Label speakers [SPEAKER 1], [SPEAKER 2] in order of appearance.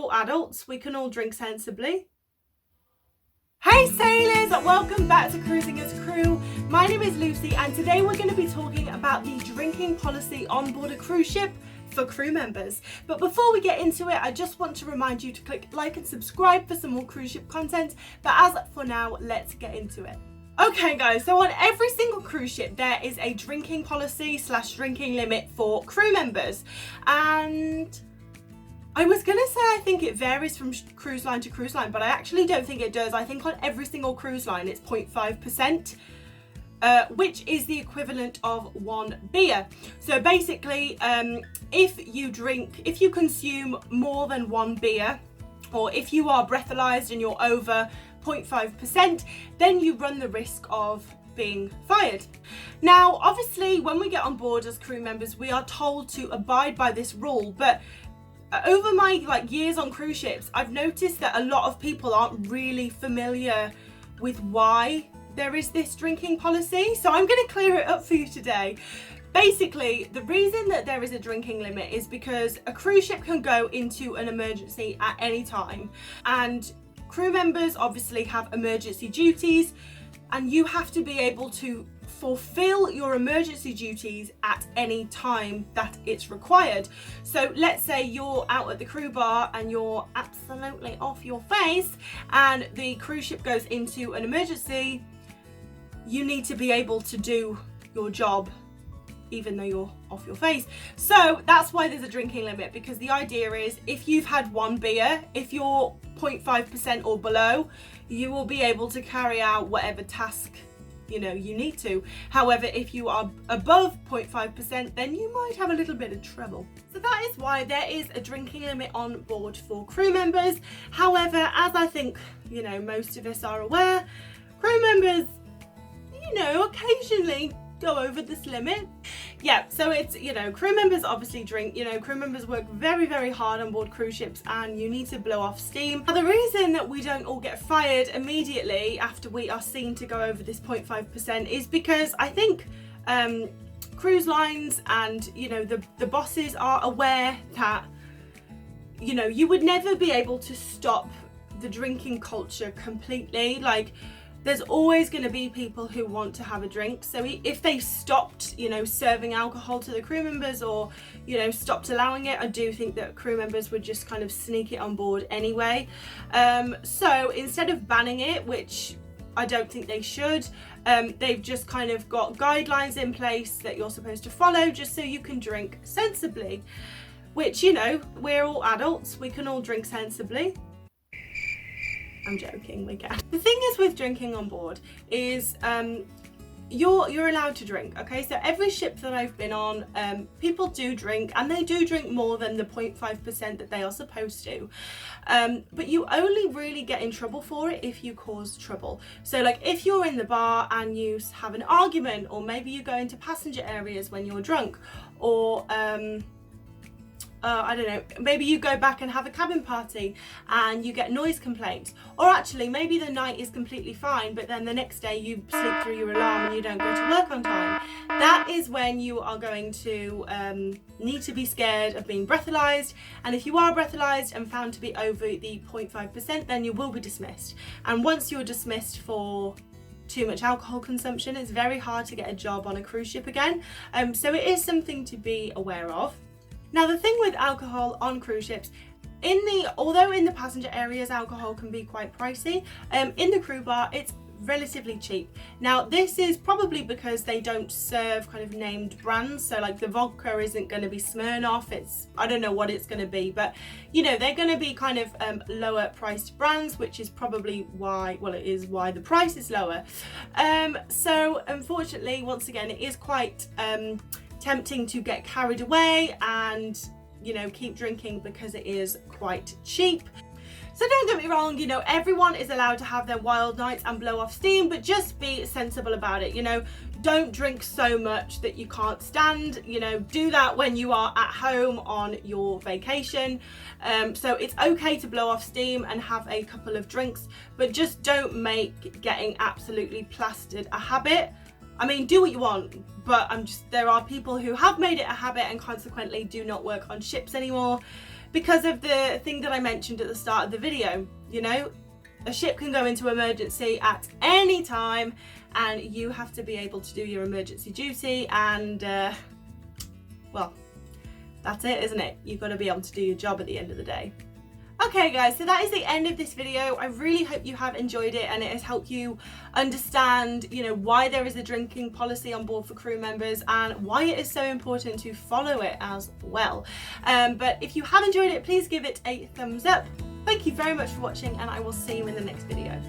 [SPEAKER 1] all adults, we can all drink sensibly. Hey sailors, welcome back to Cruising as Crew. My name is Lucy and today we're going to be talking about the drinking policy on board a cruise ship for crew members. But before we get into it, I just want to remind you to click like and subscribe for some more cruise ship content. But as for now, let's get into it. Okay guys, so on every single cruise ship there is a drinking policy / drinking limit for crew members, and I was gonna say I think it varies from cruise line to cruise line, but I actually don't think it does. I think on every single cruise line it's 0.5%, which is the equivalent of 1 beer. So basically, if you consume more than 1 beer, or if you are breathalyzed and you're over 0.5%, then you run the risk of being fired. Now, obviously, when we get on board as crew members, we are told to abide by this rule, but over my years on cruise ships, I've noticed that a lot of people aren't really familiar with why there is this drinking policy. So I'm going to clear it up for you today. Basically, the reason that there is a drinking limit is because a cruise ship can go into an emergency at any time, and crew members obviously have emergency duties, and you have to be able to fulfill your emergency duties at any time that it's required. So let's say you're out at the crew bar and you're absolutely off your face and the cruise ship goes into an emergency, you need to be able to do your job even though you're off your face. So that's why there's a drinking limit, because the idea is if you've had 1 beer, if you're 0.5% or below, you will be able to carry out whatever task you need to. However, if you are above 0.5%, then you might have a little bit of trouble. So that is why there is a drinking limit on board for crew members. However, as I think most of us are aware, crew members occasionally go over this limit. Yeah, so it's, crew members obviously drink, crew members work very, very hard on board cruise ships and you need to blow off steam. Now, the reason that we don't all get fired immediately after we are seen to go over this 0.5% is because I think cruise lines and, the bosses are aware that, you would never be able to stop the drinking culture completely. There's always going to be people who want to have a drink. So if they stopped, serving alcohol to the crew members, or, stopped allowing it, I do think that crew members would just kind of sneak it on board anyway. So instead of banning it, which I don't think they should, they've just kind of got guidelines in place that you're supposed to follow just so you can drink sensibly, which, we're all adults, we can all drink sensibly. I'm joking, we can. The thing is with drinking on board is you're allowed to drink, okay? So every ship that I've been on, people do drink, and they do drink more than the 0.5% that they are supposed to. But you only really get in trouble for it if you cause trouble. So if you're in the bar and you have an argument, or maybe you go into passenger areas when you're drunk, or I don't know, maybe you go back and have a cabin party and you get noise complaints, or actually maybe the night is completely fine but then the next day you sleep through your alarm and you don't go to work on time. That is when you are going to need to be scared of being breathalyzed, and if you are breathalyzed and found to be over the 0.5%, then you will be dismissed. And once you're dismissed for too much alcohol consumption, it's very hard to get a job on a cruise ship again. So it is something to be aware of. Now, the thing with alcohol on cruise ships, although in the passenger areas alcohol can be quite pricey, in the crew bar it's relatively cheap. Now, this is probably because they don't serve kind of named brands, so the vodka isn't going to be Smirnoff, I don't know what it's going to be, but they're going to be kind of lower priced brands, which is probably why the price is lower. So unfortunately, once again, it is quite tempting to get carried away and keep drinking because it is quite cheap. So don't get me wrong, everyone is allowed to have their wild nights and blow off steam, but just be sensible about it. Don't drink so much that you can't stand. Do that when you are at home on your vacation. So it's okay to blow off steam and have a couple of drinks, but just don't make getting absolutely plastered a habit. I mean, do what you want, but there are people who have made it a habit and consequently do not work on ships anymore because of the thing that I mentioned at the start of the video. You know, a ship can go into emergency at any time, and you have to be able to do your emergency duty, and well, that's it, isn't it? You've got to be able to do your job at the end of the day. Okay guys, so that is the end of this video. I really hope you have enjoyed it and it has helped you understand, you know, why there is a drinking policy on board for crew members and why it is so important to follow it as well. But if you have enjoyed it, please give it a thumbs up. Thank you very much for watching, and I will see you in the next video.